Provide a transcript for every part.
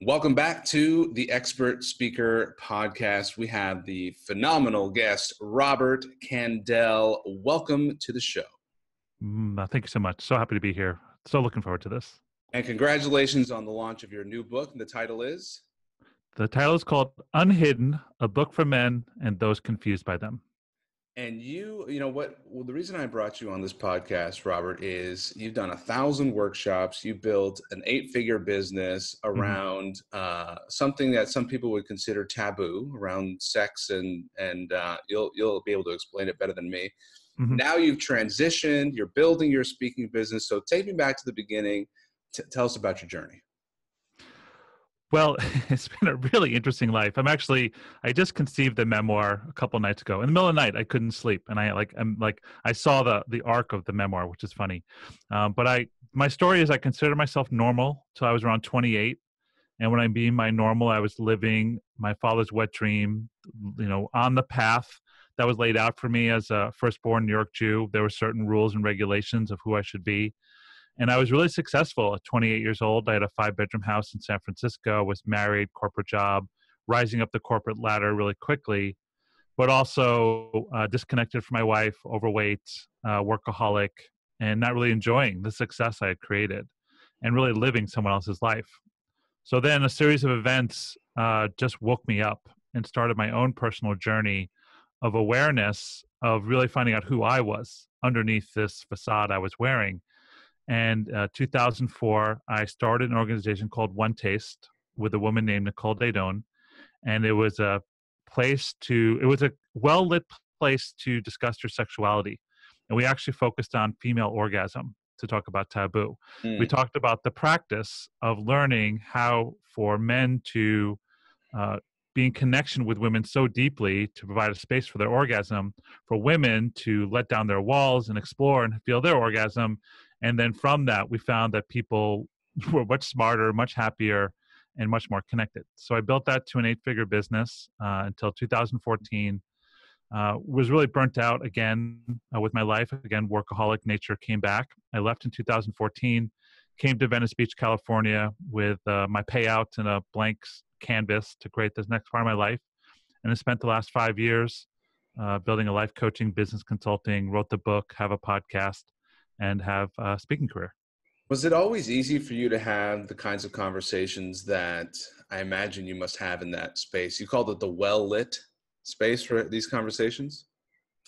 Welcome back to the Expert Speaker Podcast. We have the phenomenal guest, Robert Kandell. Welcome to the show. Thank you so much. So happy to be here. So looking forward to this. And congratulations on the launch of your new book. The title is? The title is called unHIDDEN, a book for men and those confused by them. And the reason I brought you on this podcast, Robert, is you've done 1,000 workshops. You built an 8-figure business around something that some people would consider taboo, around sex, and you'll be able to explain it better than me. Now you've transitioned. You're building your speaking business. So take me back to the beginning. Tell us about your journey. Well, it's been a really interesting life. I just conceived the memoir a couple nights ago. In the middle of the night, I couldn't sleep, and I saw the arc of the memoir, which is funny. But my story is I consider myself normal till I was around 28, and when I mean by normal, I was living my father's wet dream, on the path that was laid out for me as a firstborn New York Jew. There were certain rules and regulations of who I should be. And I was really successful at 28 years old. I had a 5-bedroom house in San Francisco, was married, corporate job, rising up the corporate ladder really quickly, but also disconnected from my wife, overweight, workaholic, and not really enjoying the success I had created and really living someone else's life. So then a series of events just woke me up and started my own personal journey of awareness of really finding out who I was underneath this facade I was wearing. And 2004, I started an organization called One Taste with a woman named Nicole Daedone. And it was a well-lit place to discuss your sexuality. And we actually focused on female orgasm to talk about taboo. We talked about the practice of learning how for men to be in connection with women so deeply to provide a space for their orgasm, for women to let down their walls and explore and feel their orgasm. And then from that, we found that people were much smarter, much happier, and much more connected. So I built that to an 8-figure business until 2014. Was really burnt out again with my life. Again, workaholic nature came back. I left in 2014, came to Venice Beach, California with my payout and a blank canvas to create this next part of my life. And I spent the last 5 years building a life coaching, business consulting, wrote the book, have a podcast, and have a speaking career. Was it always easy for you to have the kinds of conversations that I imagine you must have in that space? You called it the well-lit space for these conversations?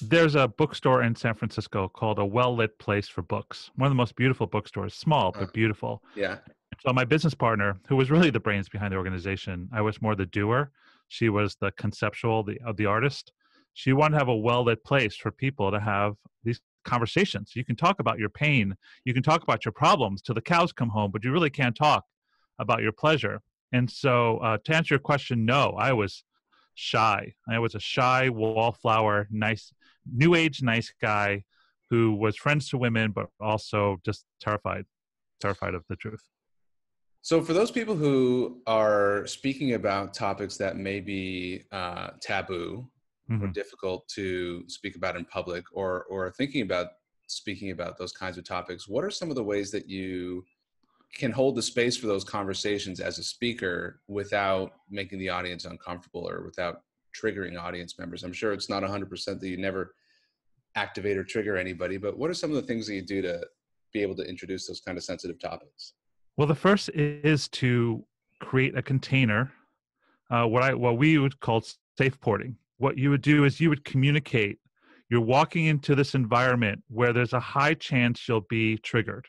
There's a bookstore in San Francisco called a well-lit place for books. One of the most beautiful bookstores, small, but beautiful. Yeah. So my business partner, who was really the brains behind the organization, I was more the doer. She was the conceptual, the artist. She wanted to have a well-lit place for people to have these conversations. You can talk about your pain. You can talk about your problems till the cows come home, but you really can't talk about your pleasure. And so to answer your question, no, I was shy. I was a shy wallflower, nice, new age, nice guy who was friends to women, but also just terrified of the truth. So for those people who are speaking about topics that may be taboo or difficult to speak about in public, or thinking about speaking about those kinds of topics, what are some of the ways that you can hold the space for those conversations as a speaker without making the audience uncomfortable or without triggering audience members? I'm sure it's not 100% that you never activate or trigger anybody, but what are some of the things that you do to be able to introduce those kind of sensitive topics? Well, the first is to create a container, what we would call safe porting. What you would do is you would communicate. You're walking into this environment where there's a high chance you'll be triggered.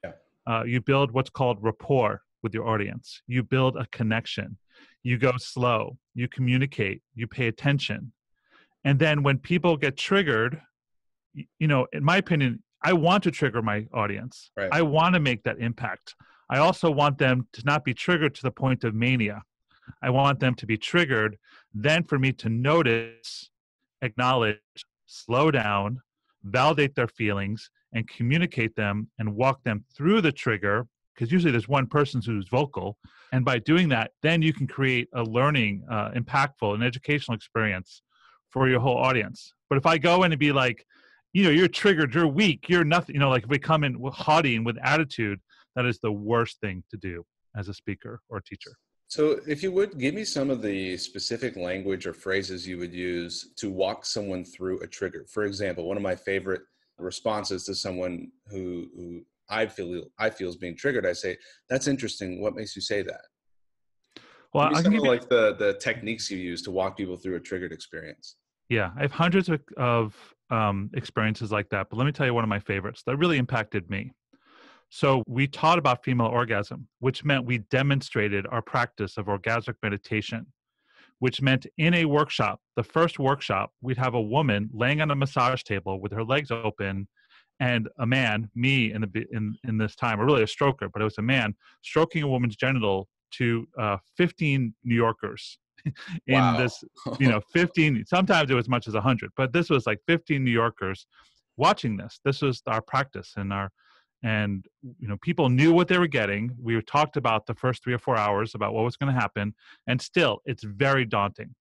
Yeah. You build what's called rapport with your audience. You build a connection. You go slow. You communicate. You pay attention. And then when people get triggered, in my opinion, I want to trigger my audience. Right. I want to make that impact. I also want them to not be triggered to the point of mania. I want them to be triggered, then for me to notice, acknowledge, slow down, validate their feelings, and communicate them and walk them through the trigger, because usually there's one person who's vocal. And by doing that, then you can create a learning, impactful, and educational experience for your whole audience. But if I go in and be like, you're triggered, you're weak, you're nothing, like if we come in haughty and with attitude, that is the worst thing to do as a speaker or teacher. So, if you would give me some of the specific language or phrases you would use to walk someone through a trigger. For example, one of my favorite responses to someone who I feel is being triggered, I say, "That's interesting. What makes you say that?" Give Well, me I can some give of you, like the techniques you use to walk people through a triggered experience. yeah, I have hundreds of experiences like that, but let me tell you one of my favorites that really impacted me. So we taught about female orgasm, which meant we demonstrated our practice of orgasmic meditation, which meant in a workshop, the first workshop, we'd have a woman laying on a massage table with her legs open, and a man, me in this time, or really a stroker, but it was a man stroking a woman's genital to 15 New Yorkers in Wow. this, 15, sometimes it was as much as 100, but this was like 15 New Yorkers watching this. This was our practice and people knew what they were getting. We talked about the first 3 or 4 hours about what was going to happen, and still it's very daunting.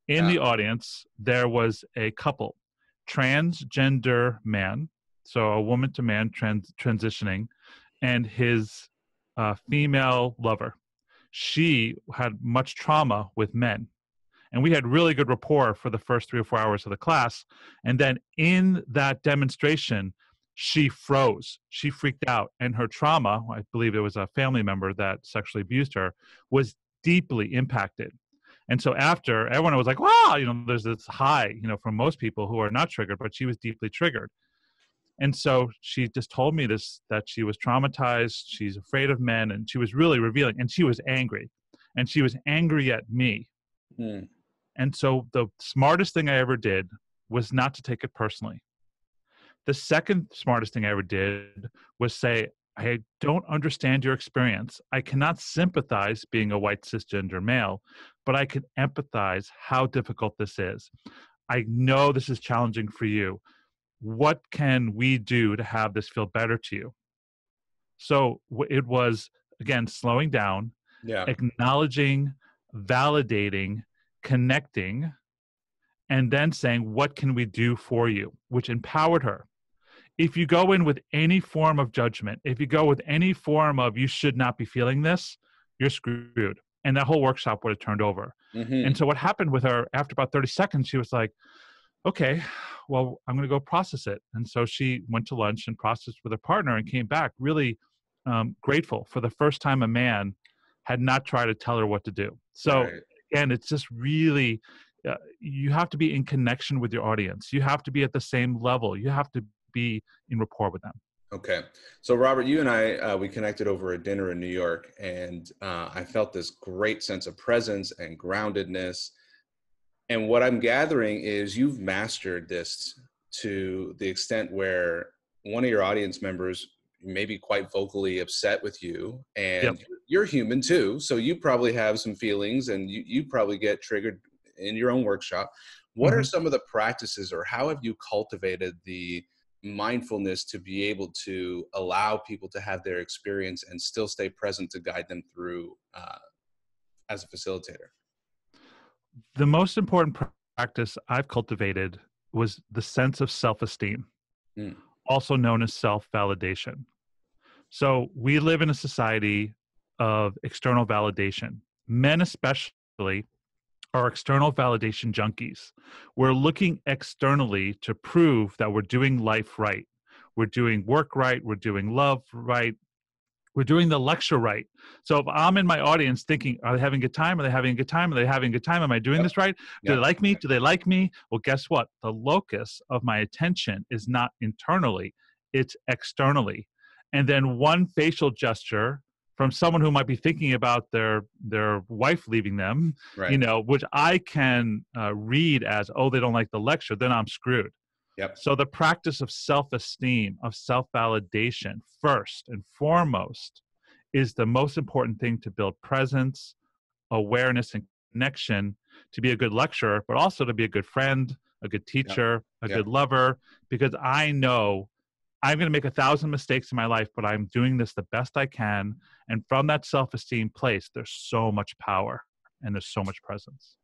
In Yeah. the audience there was a couple, transgender man, so a woman to man transitioning, and his female lover. She had much trauma with men, and we had really good rapport for the first 3 or 4 hours of the class. And then in that demonstration, she froze. She freaked out, and her trauma, I believe it was a family member that sexually abused her, was deeply impacted. And so after, everyone was like, wow, there's this high, from most people who are not triggered, but she was deeply triggered. And so she just told me this, that she was traumatized, she's afraid of men, and she was really revealing, and she was angry. And she was angry at me. Hmm. And so the smartest thing I ever did was not to take it personally. The second smartest thing I ever did was say, I don't understand your experience. I cannot sympathize being a white cisgender male, but I can empathize how difficult this is. I know this is challenging for you. What can we do to have this feel better to you? So it was, again, slowing down, Yeah. acknowledging, validating, connecting, and then saying, what can we do for you? Which empowered her. If you go in with any form of judgment, if you go with any form of you should not be feeling this, you're screwed. And that whole workshop would have turned over. Hmm. And so what happened with her, after about 30 seconds, she was like, okay, well, I'm going to go process it. And so she went to lunch and processed with her partner and came back really grateful for the first time a man had not tried to tell her what to do. So Right. again, it's just really, you have to be in connection with your audience. You have to be at the same level. You have to be in rapport with them. Okay. So, Robert, you and I, we connected over a dinner in New York, and I felt this great sense of presence and groundedness. And what I'm gathering is you've mastered this to the extent where one of your audience members may be quite vocally upset with you, Yep. and you're human too. So you probably have some feelings, and you probably get triggered in your own workshop. What are Hmm. some of the practices, or how have you cultivated the mindfulness to be able to allow people to have their experience and still stay present to guide them through as a facilitator? The most important practice I've cultivated was the sense of self-esteem, Mm. also known as self-validation. So we live in a society of external validation. Men especially are external validation junkies. We're looking externally to prove that we're doing life right. We're doing work right. We're doing love right. We're doing the lecture right. So if I'm in my audience thinking, are they having a good time? Are they having a good time? Are they having a good time? Am I doing Yep. this right? Do they Yep. like me? Do they like me? Well, guess what? The locus of my attention is not internally, it's externally. And then one facial gesture from someone who might be thinking about their wife leaving them, Right. which I can read as, oh, they don't like the lecture, then I'm screwed. Yep. So the practice of self-esteem, of self-validation, first and foremost, is the most important thing to build presence, awareness, and connection, to be a good lecturer, but also to be a good friend, a good Yep. teacher, a Yep. good lover, because I know I'm going to make 1,000 mistakes in my life, but I'm doing this the best I can. And from that self-esteem place, there's so much power and there's so much presence.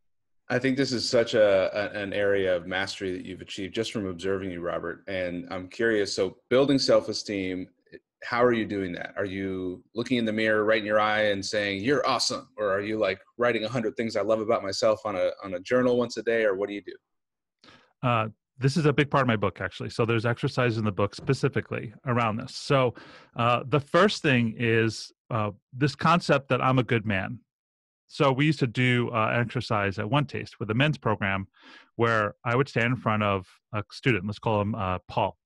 I think this is such an area of mastery that you've achieved just from observing you, Robert. And I'm curious. So, building self-esteem, how are you doing that? Are you looking in the mirror right in your eye and saying, you're awesome? Or are you like writing 100 things I love about myself on a journal once a day? Or what do you do? This is a big part of my book, actually. So there's exercises in the book specifically around this. So the first thing is this concept that I'm a good man. So we used to do exercise at One Taste with a men's program where I would stand in front of a student. Let's call him Paul.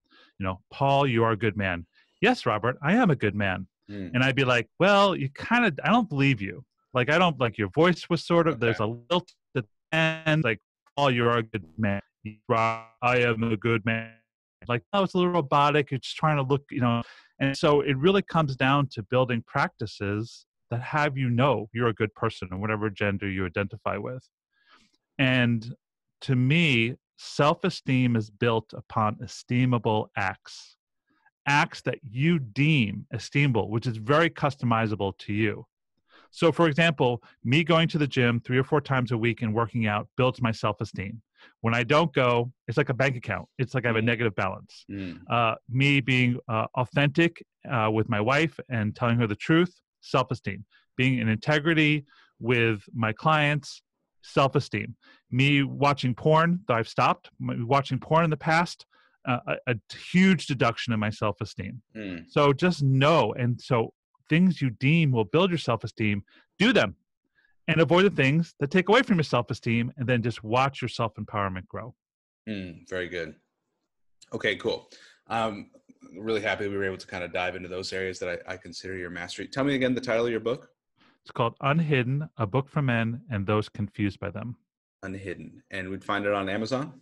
Paul, you are a good man. Yes, Robert, I am a good man. And I'd be like, well, I don't believe you. Like, I don't like your voice was sort of, there's a lilt at the end, like, Paul, you are a good man. I am a good man. Like, oh, it's a little robotic. You're just trying to look, And so it really comes down to building practices that have you're a good person or whatever gender you identify with. And to me, self-esteem is built upon estimable acts that you deem estimable, which is very customizable to you. So, for example, me going to the gym 3 or 4 times a week and working out builds my self-esteem. When I don't go, it's like a bank account. It's like I have a negative balance. Me being authentic with my wife and telling her the truth, self-esteem. Being in integrity with my clients, self-esteem. Me watching porn, though I've stopped, watching porn in the past, a huge deduction in my self-esteem. So just know, and so things you deem will build your self-esteem, do them, and avoid the things that take away from your self-esteem, and then just watch your self-empowerment grow. Very good. Okay, cool. Really happy we were able to kind of dive into those areas that I consider your mastery. Tell me again the title of your book. It's called Unhidden, a book for men and those confused by them. Unhidden. And we'd find it on Amazon?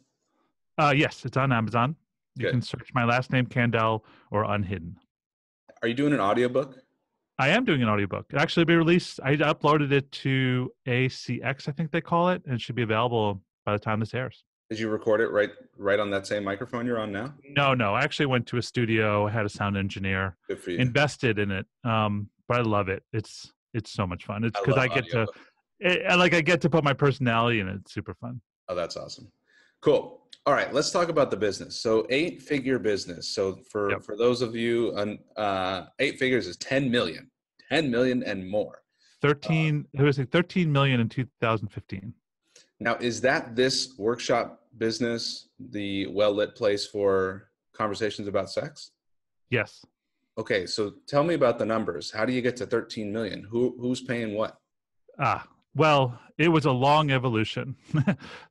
Yes, it's on Amazon. You can search my last name, Kandell, or Unhidden. Are you doing an audiobook? I am doing an audiobook. It actually be released. I uploaded it to ACX, I think they call it, and it should be available by the time this airs. Did you record it right on that same microphone you're on now? No. I actually went to a studio, had a sound engineer, Good for you. Invested in it. But I love it. It's so much fun. It's because I get to put my personality in it. It's super fun. Oh, that's awesome. Cool. All right, let's talk about the business. So 8-figure business. So for those of you, 8 figures is 10 million and more. 13 million in 2015. Now, is that this workshop business the well-lit place for conversations about sex? Yes. Okay, so tell me about the numbers. How do you get to 13 million? Who's paying what? Well, it was a long evolution.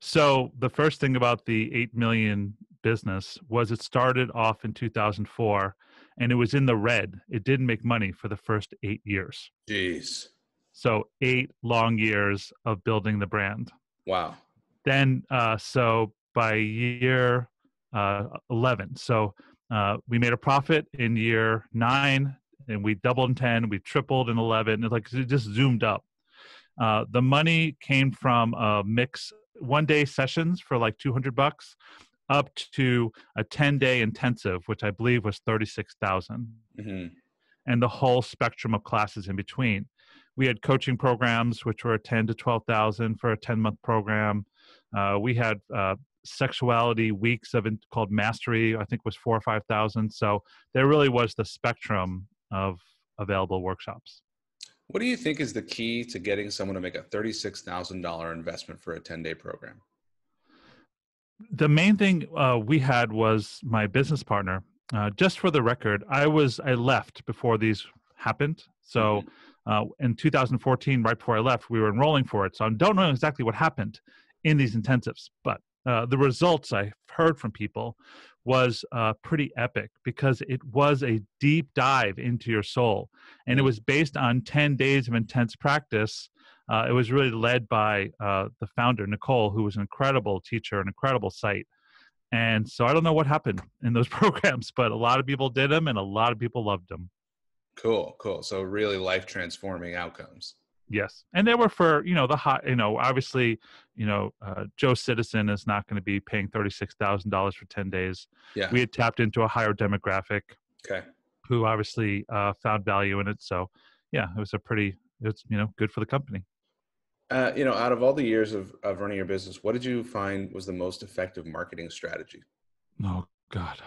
So the first thing about the 8 million business was it started off in 2004 and it was in the red. It didn't make money for the first 8 years. Jeez. So 8 long years of building the brand. Wow. Then, so by year 11, so we made a profit in year 9 and we doubled in 10, we tripled in 11. It just zoomed up. The money came from a mix 1-day sessions for like $200 up to a 10-day intensive, which I believe was 36,000, and the whole spectrum of classes in between. We had coaching programs, which were 10 to 12,000 for a 10-month program. We had sexuality weeks called Mastery, I think was 4,000 or 5,000. So there really was the spectrum of available workshops. What do you think is the key to getting someone to make a $36,000 investment for a 10-day program? The main thing we had was my business partner. Just for the record, I left before these happened. So in 2014, right before I left, we were enrolling for it. So I don't know exactly what happened in these intensives, but the results I heard from people was pretty epic because it was a deep dive into your soul. And it was based on 10 days of intense practice. It was really led by the founder, Nicole, who was an incredible teacher, an incredible site. And so I don't know what happened in those programs, but a lot of people did them and a lot of people loved them. Cool. So really life transforming outcomes. Yes. And they were for, the hot, obviously, Joe Citizen is not going to be paying $36,000 for 10 days. Yeah. We had tapped into a higher demographic who obviously found value in it. So yeah, it's good for the company. Out of all the years of running your business, what did you find was the most effective marketing strategy? Oh God.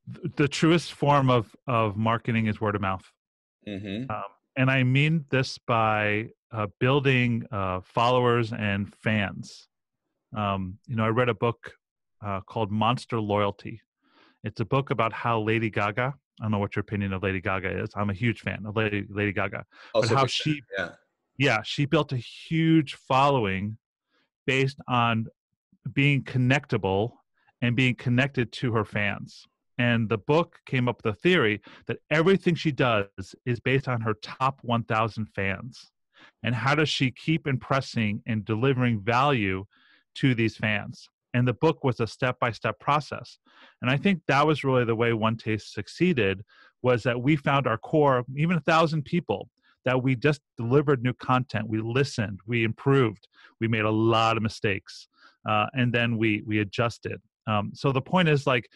The truest form of marketing is word of mouth. Mm-hmm. And I mean this by building followers and fans. I read a book called Monster Loyalty. It's a book about how Lady Gaga, I don't know what your opinion of Lady Gaga is. I'm a huge fan of Lady Gaga. But Also, how big fan. she built a huge following based on being connectable and being connected to her fans. And the book came up with a theory that everything she does is based on her top 1,000 fans. And how does she keep impressing and delivering value to these fans? And the book was a step-by-step process. And I think that was really the way One Taste succeeded, was that we found our core, even 1,000 people, that we just delivered new content. We listened, we improved, we made a lot of mistakes, and then we adjusted. So the point is, like,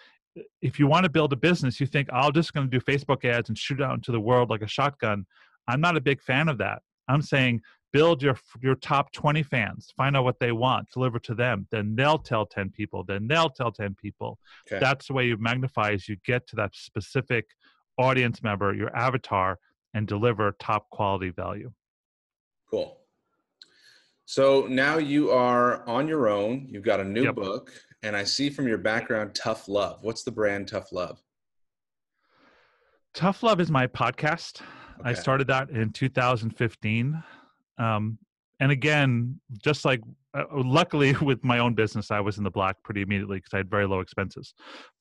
if you want to build a business, you think, I'm just going to do Facebook ads and shoot out into the world like a shotgun. I'm not a big fan of that. I'm saying build your top 20 fans, find out what they want, deliver to them. Then they'll tell 10 people. Then they'll tell 10 people. Okay. That's the way you magnify, as you get to that specific audience member, your avatar, and deliver top quality value. Cool. So now you are on your own. You've got a new book, and I see from your background, Tuff Love. What's the brand Tuff Love? Tuff Love is my podcast. Okay. I started that in 2015. And again, just like luckily with my own business, I was in the black pretty immediately because I had very low expenses.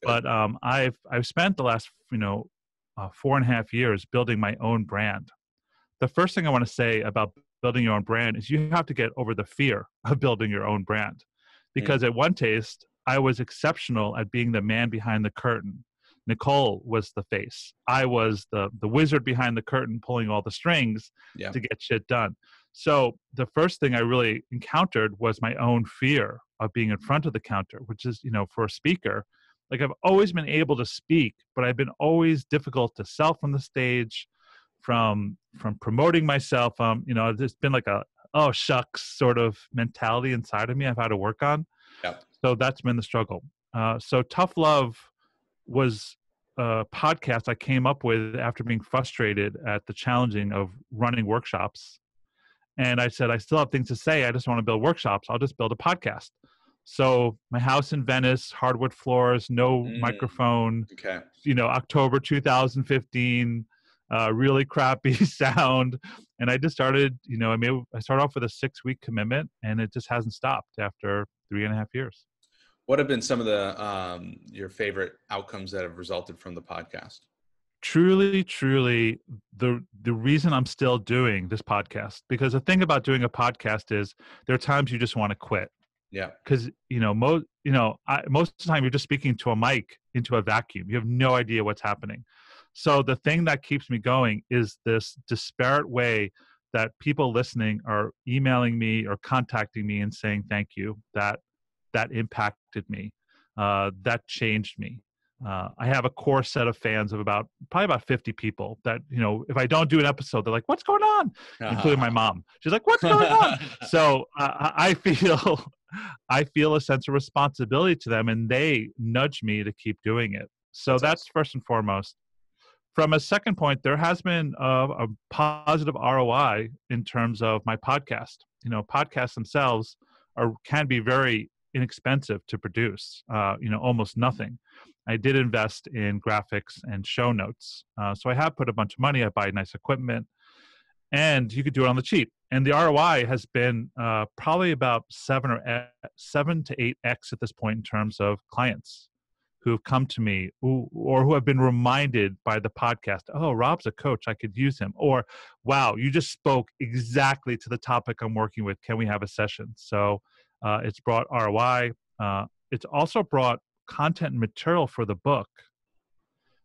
Good. But I've spent the last 4.5 years building my own brand. The first thing I want to say about building your own brand is you have to get over the fear of building your own brand, because at One Taste, I was exceptional at being the man behind the curtain. Nicole was the face. I was the wizard behind the curtain, pulling all the strings to get shit done. So the first thing I really encountered was my own fear of being in front of the counter, which is, for a speaker, like, I've always been able to speak, but I've been always difficult to sell from the stage, from promoting myself. There's been like a, oh shucks sort of mentality inside of me I've had to work on. Yep. So that's been the struggle. So Tuff Love was a podcast I came up with after being frustrated at the challenging of running workshops. And I said, I still have things to say. I just want to build workshops. I'll just build a podcast. So my house in Venice, hardwood floors, no microphone, October 2015, really crappy sound. And I just started, I started off with a 6-week commitment, and it just hasn't stopped after 3.5 years. What have been some of the your favorite outcomes that have resulted from the podcast? Truly, the reason I'm still doing this podcast, because the thing about doing a podcast is there are times you just want to quit. Yeah. Because most of the time you're just speaking to a mic into a vacuum. You have no idea what's happening. So the thing that keeps me going is this disparate way that people listening are emailing me or contacting me and saying thank you. That impacted me. That changed me. I have a core set of fans of probably about 50 people that, if I don't do an episode, they're like, what's going on? Including my mom. She's like, what's going on? So I feel a sense of responsibility to them, and they nudge me to keep doing it. So that's first and foremost. From a second point, there has been a positive ROI in terms of my podcast. Podcasts themselves can be very inexpensive to produce, almost nothing. I did invest in graphics and show notes. So I have put a bunch of money. I buy nice equipment, and you could do it on the cheap. And the ROI has been probably about 7 to 8x at this point in terms of clients who have come to me or who have been reminded by the podcast, oh, Rob's a coach, I could use him. Or, wow, you just spoke exactly to the topic I'm working with. Can we have a session? So it's brought ROI. It's also brought content and material for the book.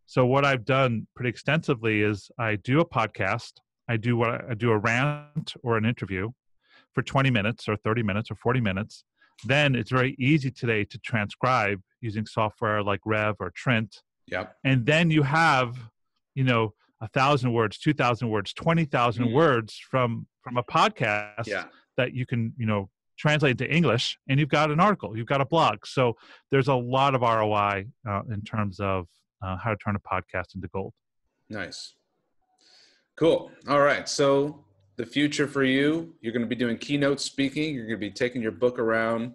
So what I've done pretty extensively is I do a podcast. I do a rant or an interview for 20 minutes or 30 minutes or 40 minutes. Then it's very easy today to transcribe using software like Rev or Trint. Yep. And then you have, 1,000 words, 2,000 words, 20,000 words from a podcast that you can, translate into English, and you've got an article, you've got a blog. So there's a lot of ROI in terms of how to turn a podcast into gold. Nice. Cool. All right. So the future for you, you're going to be doing keynote speaking. You're going to be taking your book around.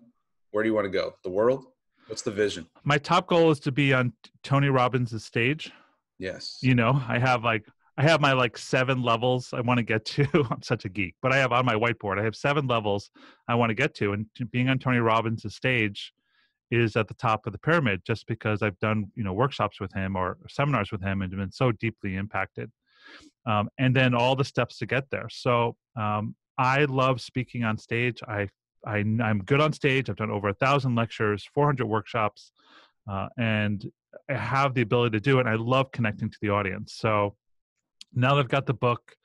Where do you want to go? The world? What's the vision? My top goal is to be on Tony Robbins' stage. Yes. You know, I have my like 7 levels I want to get to. I'm such a geek, but I have on my whiteboard, I have 7 levels I want to get to. And being on Tony Robbins' stage is at the top of the pyramid, just because I've done, workshops with him or seminars with him and been so deeply impacted. And then all the steps to get there. So I love speaking on stage. I'm good on stage. I've done over 1,000 lectures, 400 workshops, and I have the ability to do it. And I love connecting to the audience. So now that I've got the book,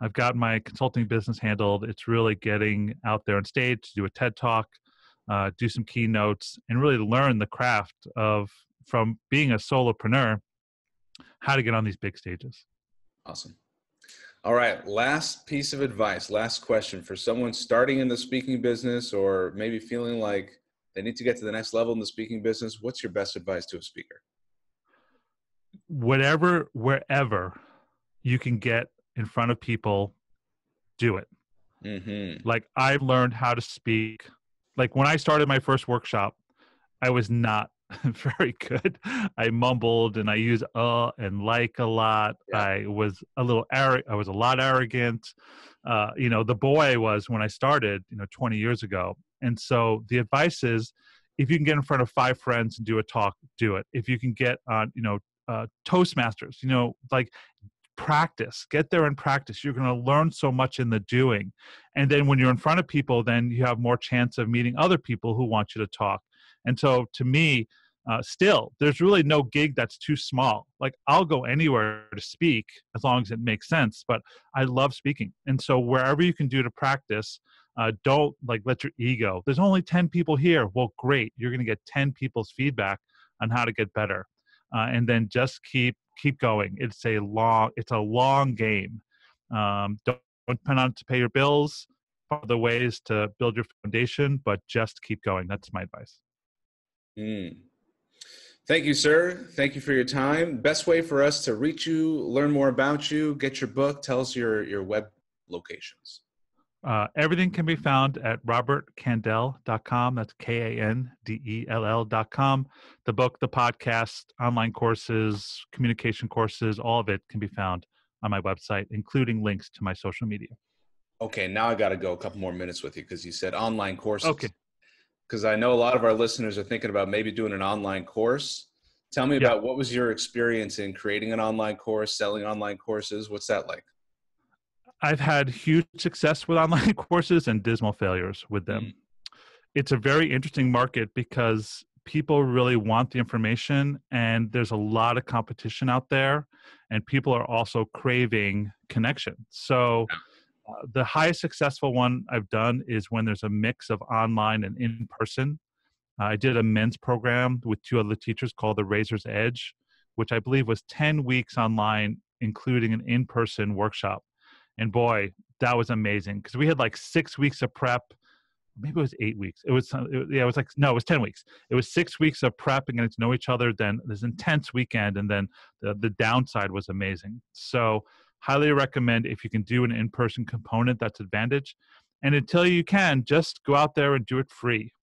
I've got my consulting business handled. It's really getting out there on stage to do a TED Talk, do some keynotes, and really learn the craft from being a solopreneur, how to get on these big stages. Awesome. All right. Last piece of advice, last question for someone starting in the speaking business or maybe feeling like they need to get to the next level in the speaking business. What's your best advice to a speaker? Wherever you can get in front of people, do it. Mm-hmm. Like, I've learned how to speak. Like, when I started my first workshop, I was not very good. I mumbled and I used and like a lot. Yeah. I was a lot arrogant. The boy I was when I started, 20 years ago. And so the advice is, if you can get in front of 5 friends and do a talk, do it. If you can get on, Toastmasters, practice, get there and practice. You're going to learn so much in the doing. And then when you're in front of people, then you have more chance of meeting other people who want you to talk. And so to me, still, there's really no gig that's too small. Like, I'll go anywhere to speak as long as it makes sense, but I love speaking. And so wherever you can do to practice, don't let your ego, there's only 10 people here. Well, great. You're going to get 10 people's feedback on how to get better. And then just keep going. It's a long game. Don't depend on it to pay your bills. Other ways to build your foundation, but just keep going. That's my advice. Thank you, sir. Thank you for your time. Best way for us to reach you, learn more about you, get your book, tell us your web locations. Everything can be found at robertkandell.com. That's KANDELL.com. The book, the podcast, online courses, communication courses, all of it can be found on my website, including links to my social media. Okay, now I got to go a couple more minutes with you because you said online courses. Okay. Because I know a lot of our listeners are thinking about maybe doing an online course. Tell me about what was your experience in creating an online course, selling online courses? What's that like? I've had huge success with online courses and dismal failures with them. It's a very interesting market because people really want the information and there's a lot of competition out there and people are also craving connection. So the highest successful one I've done is when there's a mix of online and in-person. I did a men's program with 2 other teachers called the Razor's Edge, which I believe was 10 weeks online, including an in-person workshop. And boy, that was amazing because we had 6 weeks of prep. Maybe it was 8 weeks. It was 10 weeks. It was 6 weeks of prep and getting to know each other. Then this intense weekend. And then the downside was amazing. So highly recommend if you can do an in-person component, that's advantage. And until you can, just go out there and do it free.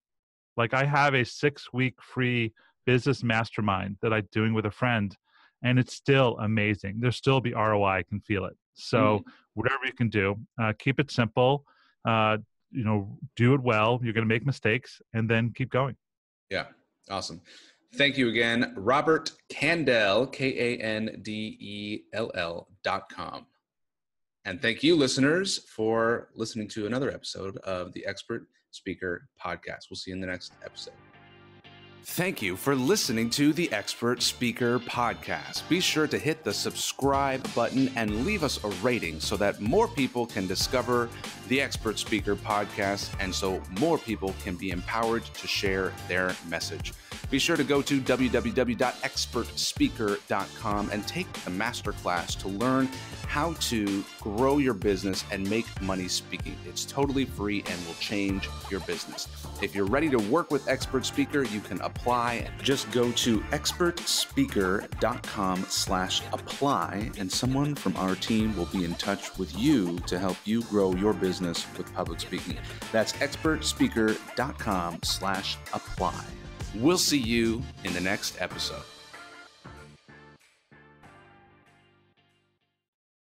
Like, I have a 6-week free business mastermind that I'm doing with a friend. And it's still amazing. There'll still be ROI. I can feel it. So whatever you can do, keep it simple, do it well. You're going to make mistakes and then keep going. Yeah. Awesome. Thank you again. Robert Kandell, KANDELL.com. And thank you, listeners, for listening to another episode of the Expert Speaker Podcast. We'll see you in the next episode. Thank you for listening to the Expert Speaker Podcast. Be sure to hit the subscribe button and leave us a rating so that more people can discover the Expert Speaker Podcast and so more people can be empowered to share their message. Be sure to go to www.expertspeaker.com and take the masterclass to learn how to grow your business and make money speaking. It's totally free and will change your business. If you're ready to work with Expert Speaker, you can apply. Just go to expertspeaker.com/apply, and someone from our team will be in touch with you to help you grow your business with public speaking. That's expertspeaker.com/apply. We'll see you in the next episode.